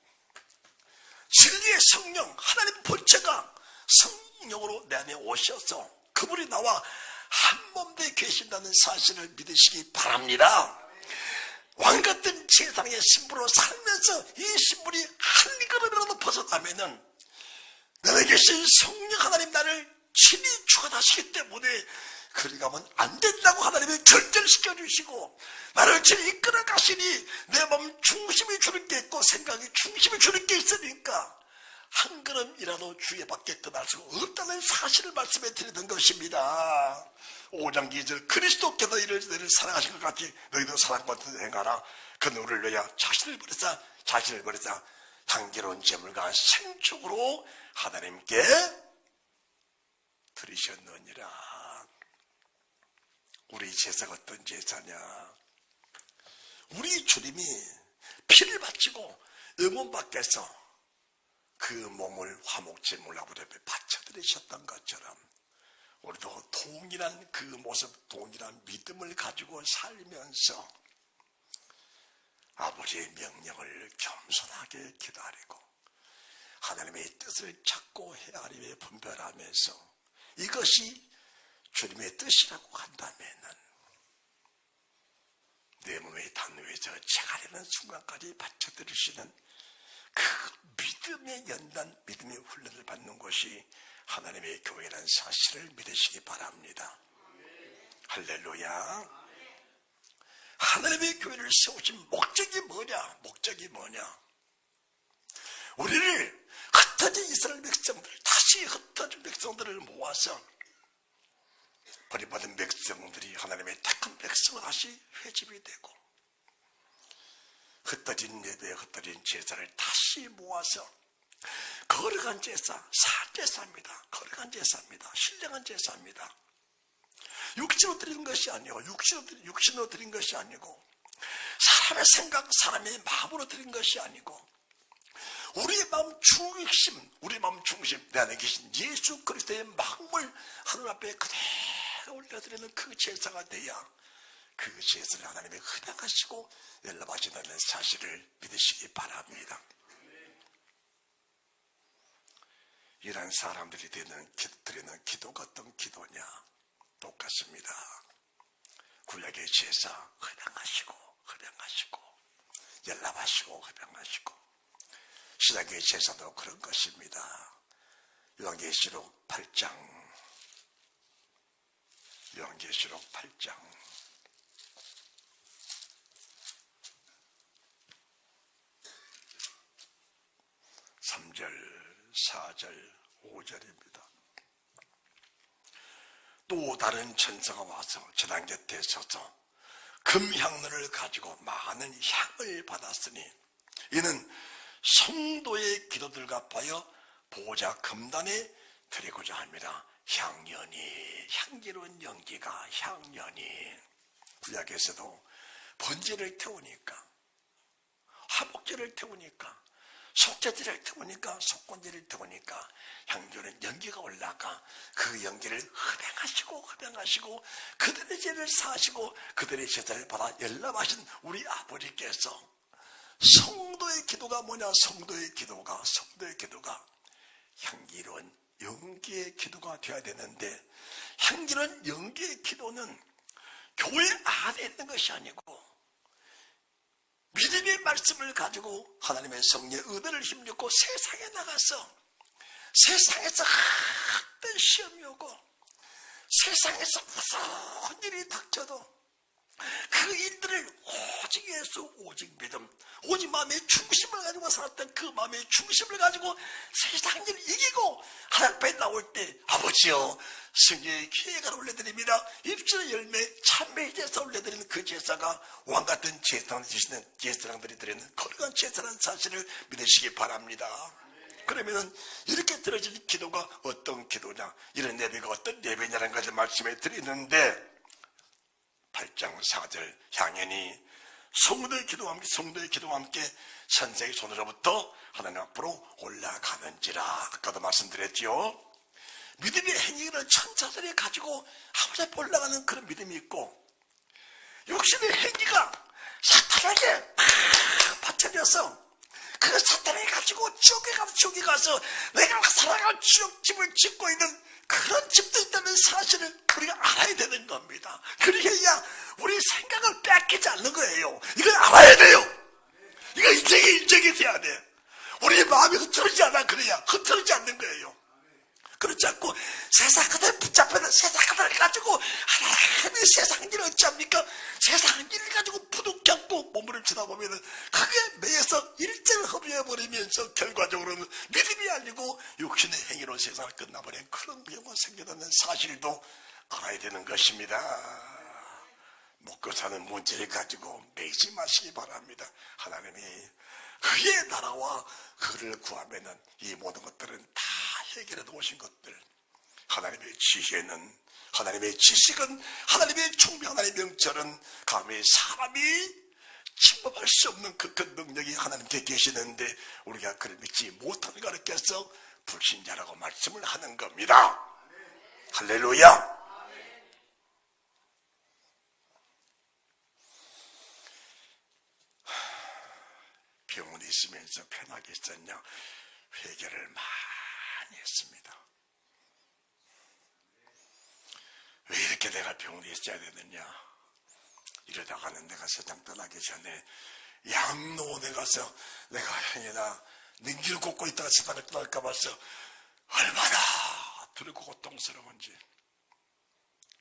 A: 진리의 성령 하나님 본체가 성령으로 내 안에 오셔서 그분이 나와 한 몸되어 계신다는 사실을 믿으시기 바랍니다. 왕같은 제사장의 신부로 살면서 이 신분이 한 걸음이라도 벗어나면은 내게 계신 성령 하나님 나를 친히 주관하시기 때문에 그리 가면 안 된다고 하나님이 결정시켜 주시고 나를 친히 이끌어 가시니 내 마음 중심이 주님께 있고 생각이 중심이 주님께 있으니까 한 걸음이라도 주의 밖에 떠날 수 없다는 사실을 말씀해 드리는 것입니다. 5장 2절 그리스도께서 너희를 사랑하신 것 같이 너희도 사랑받는 행하라. 그 누구를 위하여 자신을 버리사 향기로운 제물과 생축으로 하나님께 드리셨느니라. 우리 제사가 어떤 제사냐? 우리 주님이 피를 바치고 영혼 밖에서 그 몸을 화목제물로 아버지 앞에 바쳐드리셨던 것처럼 우리도 동일한 그 모습, 동일한 믿음을 가지고 살면서 아버지의 명령을 겸손하게 기다리고 하나님의 뜻을 찾고 헤아리며 분별하면서 이것이 주님의 뜻이라고 한다면은 내 몸의 단위에서 제가려는 순간까지 바쳐드리시는 그 믿음의 연단, 믿음의 훈련을 받는 것이 하나님의 교회라는 사실을 믿으시기 바랍니다. 할렐루야. 하나님의 교회를 세우신 목적이 뭐냐? 목적이 뭐냐? 우리를 흩어진 이스라엘 백성들, 다시 흩어진 백성들을 모아서 버림받은 백성들이 하나님의 택한 백성으로 다시 회집이 되고 흩어진 예배, 흩어진 제사를 다시 모아서 거룩한 제사, 살제사입니다. 거룩한 제사입니다. 신령한 제사입니다. 육신으로 드리는 것이 아니고 육신으로 드린 것이 아니고 사람의 생각, 사람의 마음으로 드린 것이 아니고 우리의 마음 중심, 우리 마음 중심 내 안에 계신 예수 그리스도의 마음을 하늘 앞에 그대로 올려드리는 그 제사가 돼야 그 제사를 하나님이 허락하시고 연락하신다는 사실을 믿으시기 바랍니다. 이런 사람들이 드리는 기도가 어떤 기도냐? 똑같습니다. 구약의 제사 허락하시고 연락하시고 허락하시고 신약의 제사도 그런 것입니다. 요한계시록 8장 3절 4절 5절입니다. 또 다른 천사가 와서 제단 곁에 서서 금향로를 가지고 많은 향을 받았으니 이는 성도의 기도들과 하여 보호자 금단에 드리고자 합니다. 향연이, 향기로운 연기가 향연이. 구약에서도 번제를 태우니까, 화목제를 태우니까, 속죄제를 태우니까, 속건제를 태우니까 향기로운 연기가 올라가 그 연기를 흡양하시고 그들의 죄를 사하시고 그들의 제사를 받아 연락하신 우리 아버지께서 성도의 기도가 뭐냐? 성도의 기도가 향기로운 연기의 기도가 되어야 되는데 향기로운 연기의 기도는 교회 안에 있는 것이 아니고 믿음의 말씀을 가지고 하나님의 성령의 은혜를 힘입고 세상에 나가서 세상에서 어떤 시험이 오고 세상에서 무슨 일이 닥쳐도 그 일들을 오직 예수, 오직 믿음, 오직 마음의 중심을 가지고 살았던 그 마음의 중심을 가지고 세상 일을 이기고 하나님 앞에 나올 때 아버지여 승리의 기회가 올려드립니다. 입술의 열매 참매의 제사 올려드리는 그 제사가 왕같은 제사장 되시는 제사장들이 드리는 거룩한 제사라는 사실을 믿으시기 바랍니다. 그러면은 이렇게 들어질 기도가 어떤 기도냐, 이런 예배가 어떤 예배냐라는 것을 말씀해 드리는데 8장 4절 향연이 성도의 기도와 함께 선생의 손으로부터 하나님 앞으로 올라가는지라. 아까도 말씀드렸지요. 믿음의 행위는 천사들이 가지고 아버지 앞에 올라가는 그런 믿음이 있고, 욕심의 행위가 사탄에게 받쳐져서 그 사탄이 가지고 지옥에 가서 내가 살아갈 지옥집을 짓고 있는 그런 집도 있다는 사실을 우리가 알아야 되는 겁니다. 그래야 우리 생각을 뺏기지 않는 거예요. 이걸 알아야 돼요. 이거 인정이 돼야 돼. 우리의 마음이 흐트러지지 않아. 그래야 흐트러지지 않는 거예요. 그렇지 않고 세상 그대로 붙잡혀서 세상 그대로 가지고 하나님이 세상 일을 어찌합니까? 세상 일을 가지고 부둥켜고 몸부림치다 보면은 그게 매에서 일제를 허비해버리면서 결과적으로는 믿음이 아니고 육신의 행위로 세상을 끝나버린 그런 경우가 생겨나는 사실도 알아야 되는 것입니다. 먹고 사는 문제를 가지고 매이지 마시기 바랍니다. 하나님이 그의 나라와 그를 구하면은 이 모든 것들은 다 해결해 놓으신 것들, 하나님의 지혜는, 하나님의 지식은, 하나님의 총명, 하나님의 명철은 감히 사람이 침범할 수 없는 그 큰 능력이 하나님께 계시는데 우리가 그를 믿지 못하는 걸 가르쳐서 불신자라고 말씀을 하는 겁니다. 할렐루야. 병원에 있으면서 편하게 있었냐? 회개를 많이 했습니다. 왜 이렇게 내가 병원에 있어야 되느냐? 이러다가는 내가 세상 떠나기 전에 양로원에 가서 내가 행여나 능기를 꽂고 있다가 세상을 떠날까 봐서 얼마나 두렵고 고통스러운지.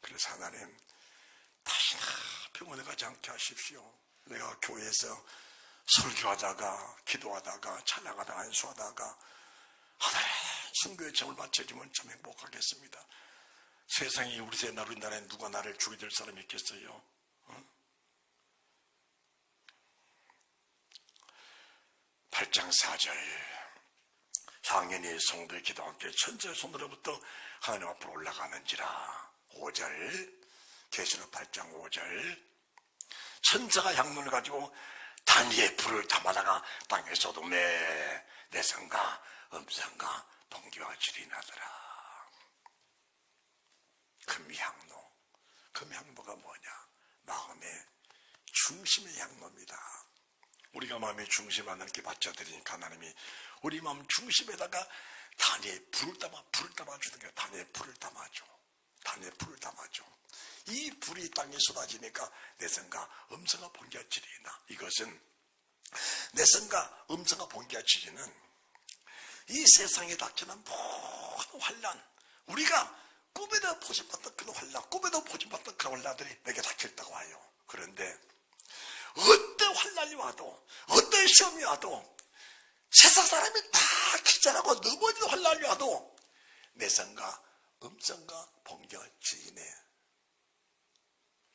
A: 그래서 하나님, 다시나 병원에 가지 않게 하십시오. 내가 교회에서 설교하다가 기도하다가 찬양하다가 안수하다가 하나님 순교의 점을 맞춰주면 참 행복하겠습니다. 세상에 우리 나라에 누가 나를 죽여줄 사람이 있겠어요? 8장 4절 향연이 성도의 기도와 함께 천사의 손으로부터 하나님 앞으로 올라가는지라. 5절 계시록 8장 5절 천사가 향론을 가지고 단 위에 불을 담아다가 땅에 쏟음에 내성과 음성과 번개와 질이 나더라. 금향로. 금향로가 뭐냐? 마음의 중심의 향로입니다. 우리가 마음의 중심 하나님께 바쳐드리니까 하나님이 우리 마음 중심에다가 단위에 불을 담아주는 거예요. 단위에 불을 담아줘. 단위에 불을 담아줘. 이 불이 땅에 쏟아지니까 내성과 음성과 번개와 질이 나. 이것은 내성과 음성과 번개와 질이는 이 세상에 닥치는 모든 환난, 우리가 꿈에도 보지 못했던 그런 환난, 꿈에도 보지 못했던 그런 환난들이 내게 닥쳤다고 와요. 그런데 어떤 환난이 와도, 어떤 시험이 와도, 세상 사람이 다 기절하고 넘어지는 환난이 와도 내성과 음성과 번개와 질이네.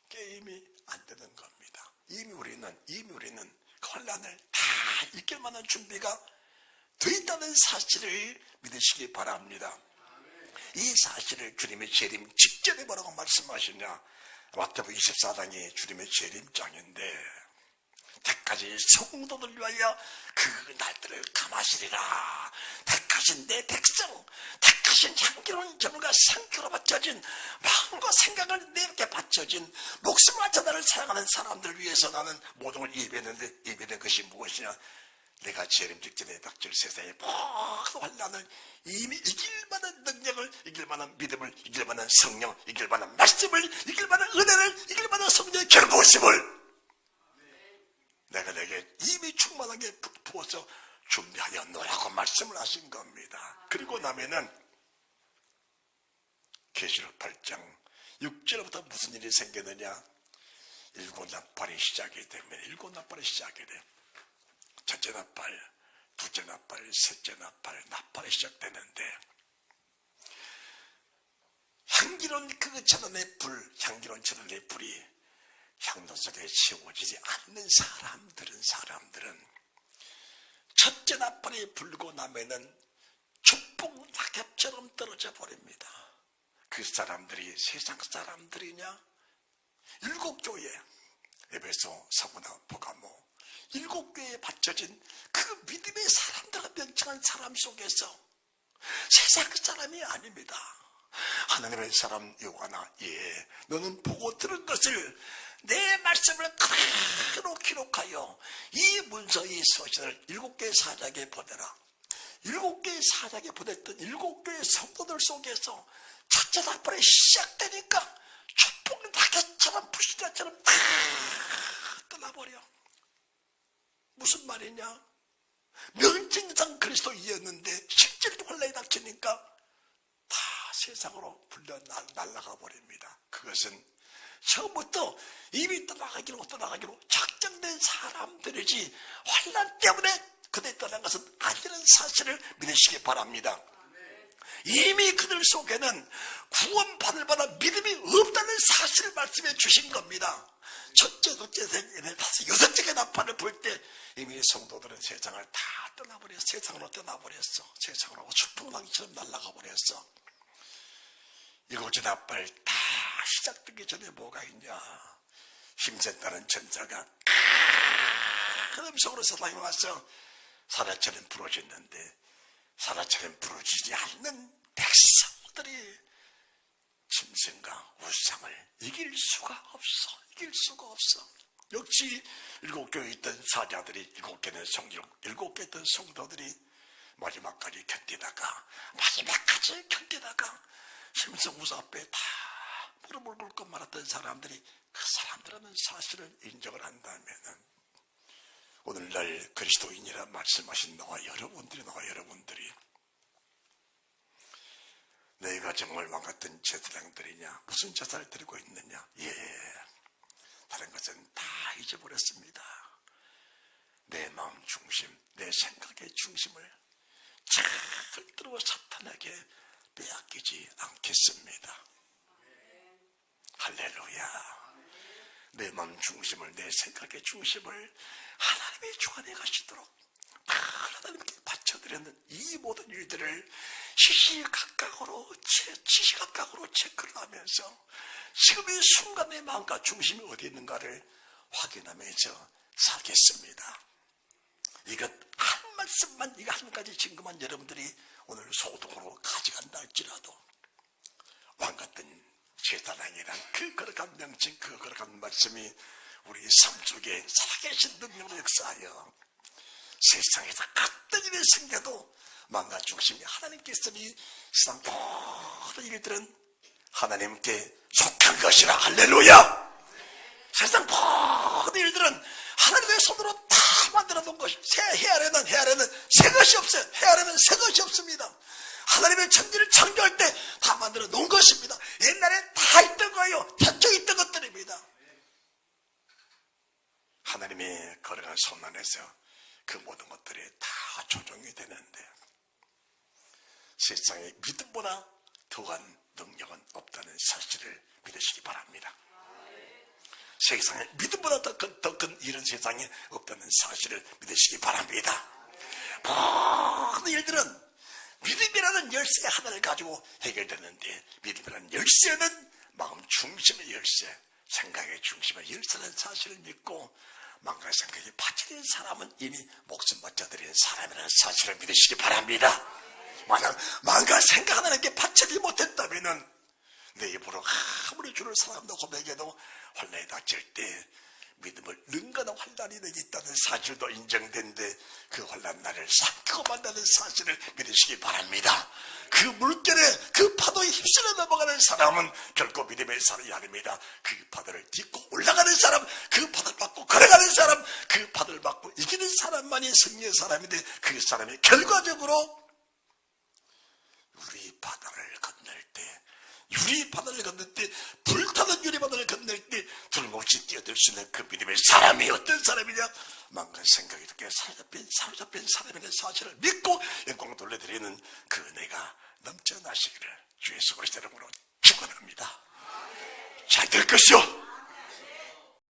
A: 게임이 안 되는 겁니다. 이미 우리는 그 환난을 다 이길 만한 준비가 돼 있다는 사실을 믿으시기 바랍니다. 이 사실을 주님의 재림 직전에 뭐라고 말씀하시냐? 마태복음 24장이 주님의 재림장인데 택하신 성도들 위하여 그 날들을 감하시리라. 택하신 내 백성, 택하신 향기로운 점과 상표로 바쳐진 마음과 생각을 내게 바쳐진 목숨과 전하를 사랑하는 사람들을 위해서 나는 모든 걸 예배했는데 예배된 것이 무엇이냐? 내가 재림 직전에 닥칠 세상의 모든 환난을 이미 이길 만한 능력을, 이길 만한 믿음을, 이길 만한 성령, 이길 만한 말씀을, 이길 만한 은혜를, 이길 만한 성령의 결부심을 내가 내게 이미 충만하게 부어서 준비하여 놓으라고 말씀을 하신 겁니다. 그리고 나면은 계시록 8장 6절부터 무슨 일이 생겼느냐? 일곱 나팔이 시작이 되면 일곱 나팔이 시작이 돼. 첫째 나팔, 둘째 나팔, 셋째 나팔, 나팔이 시작되는데 향기로운 그 천원의 불, 향기로운 천원의 불이 향로 속에 채워지지 않는 사람들은 첫째 나팔이 불고 나면은 축복 낙엽처럼 떨어져 버립니다. 그 사람들이 세상 사람들이냐? 일곱 교회, 에베소, 사고나 보가모, 일곱 교회에 바쳐진 그 믿음의 사람들과 명칭한 사람 속에서 세상 사람이 아닙니다. 하나님의 사람 요한아, 예, 너는 보고 들은 것을 내 말씀을 그대로 기록하여 이 문서의 서신을 일곱 개의 사자에게 보내라. 일곱 개의 사자에게 보냈던 일곱 개의 성도들 속에서 첫째 나팔이 시작되니까 축복이 낙엽처럼 부시다처럼 다 떠나버려. 무슨 말이냐? 명칭상 그리스도이었는데 실제로 혼란이 닥치니까 다 세상으로 불려 날아가 버립니다. 그것은 처음부터 이미 떠나가기로 작정된 사람들이지 환난 때문에 그들이 떠난 것은 아니라는 사실을 믿으시기 바랍니다. 이미 그들 속에는 구원받을 만한 믿음이 없다는 사실을 말씀해 주신 겁니다. 첫째, 둘째, 셋째, 다섯, 여섯째 나팔을 불 때 이미 성도들은 세상을 다 떠나버렸어. 세상으로 떠나버렸어. 세상으로 추풍망이처럼 날아가 버렸어. 일곱째 나팔 다 시작되기 전에 뭐가 있냐? 힘센다는 전사가 큰 음성으로 세상에 와서 사라처럼 부러졌는데 사라처럼 부러지지 않는 백성들이 짐승과 우상을 이길 수가 없어. 역시 일곱 교회에 있던 사자들이 일곱 개는 성령, 일곱 개 있던 성도들이 마지막까지 견디다가 짐승 우상 앞에 다 무릎을 꿇고 말았던 사람들이 그 사람들라는 사실을 인정을 한다면은 오늘날 그리스도인이라 말씀하신 나와 여러분들이 너희가 정말 왕같은 제사장들이냐? 무슨 제사를 드리고 있느냐? 예, 다른 것은 다 잊어버렸습니다. 내 마음 중심, 내 생각의 중심을 절대로 사탄에게 빼앗기지 않겠습니다. 할렐루야. 내 마음 중심을, 내 생각의 중심을 하나님의 주관에 가시도록 하나님께 바쳐드리는 이 모든 일들을 시시각각으로 체크를 하면서 지금 이 순간의 마음과 중심이 어디 있는가를 확인하면서 살겠습니다. 이것 한 말씀만, 이거 한 가지 증거만 여러분들이 오늘 소동으로 가져간다 할지라도 왕같은 제사장이란 그 거룩한 명칭, 그 거룩한 말씀이 우리 삶 속에 살아계신 능력으로 역사하여 세상에서 어떤 일이 생겨도 마음과 중심이 하나님께서 이 세상 모든 일들은 하나님께 속한 것이라. 할렐루야. 세상 모든 일들은 하나님의 손으로 다 만들어 놓은 것이, 해아래는 새 것이 없어요. 해아래는 새 것이 없습니다. 하나님의 천지를 창조할 때 다 만들어 놓은 것입니다. 옛날에 다 있던 거예요. 태초에 있던 것들입니다. 하나님의 거룩한 손 안에서 그 모든 것들이 다 조정이 되는데 세상에 믿음보다 더한 능력은 없다는 사실을 믿으시기 바랍니다. 세상에 믿음보다 더 큰 이런 세상에 없다는 사실을 믿으시기 바랍니다. 모든 일들은 믿음이라는 열쇠 하나를 가지고 해결되는데 믿음이라는 열쇠는 마음 중심의 열쇠, 생각의 중심의 열쇠라는 사실을 믿고 마음과 생각이 바쳐진 사람은 이미 목숨 바쳐드린 사람이라는 사실을 믿으시기 바랍니다. 만약 마음과 생각 하나님께 바치지 못했다면 내 입으로 아무리 주를 사랑한다고 고백해도 환난이 닥칠 때 믿음을 능가하는 환난이 내게 있다는 사실도 인정된데 그 환난 나를 삼키고 만나는 사실을 믿으시기 바랍니다. 그 물결에 그 파도에 휩쓸려 넘어가는 사람은 결코 믿음의 사람이 아닙니다. 그 파도를 딛고 올라가는 사람, 그 파도를 받고 걸어가는 사람, 그 파도를 받고 이기는 사람만이 승리의 사람인데 그 사람이 결과적으로 우리 바다를 건널 때, 우리 유리바다를 건널 때, 불타는 유리바다를 건널 때 둘없이 뛰어들 수 있는 그 믿음의 사람이 어떤 사람이냐? 망간 생각이 듣게 사로잡힌 사람이라는 사실을 믿고 영광 돌려드리는 그 은혜가 넘쳐나시기를 주의 수고하시는 이름으로 축원합니다. 잘 될 것이요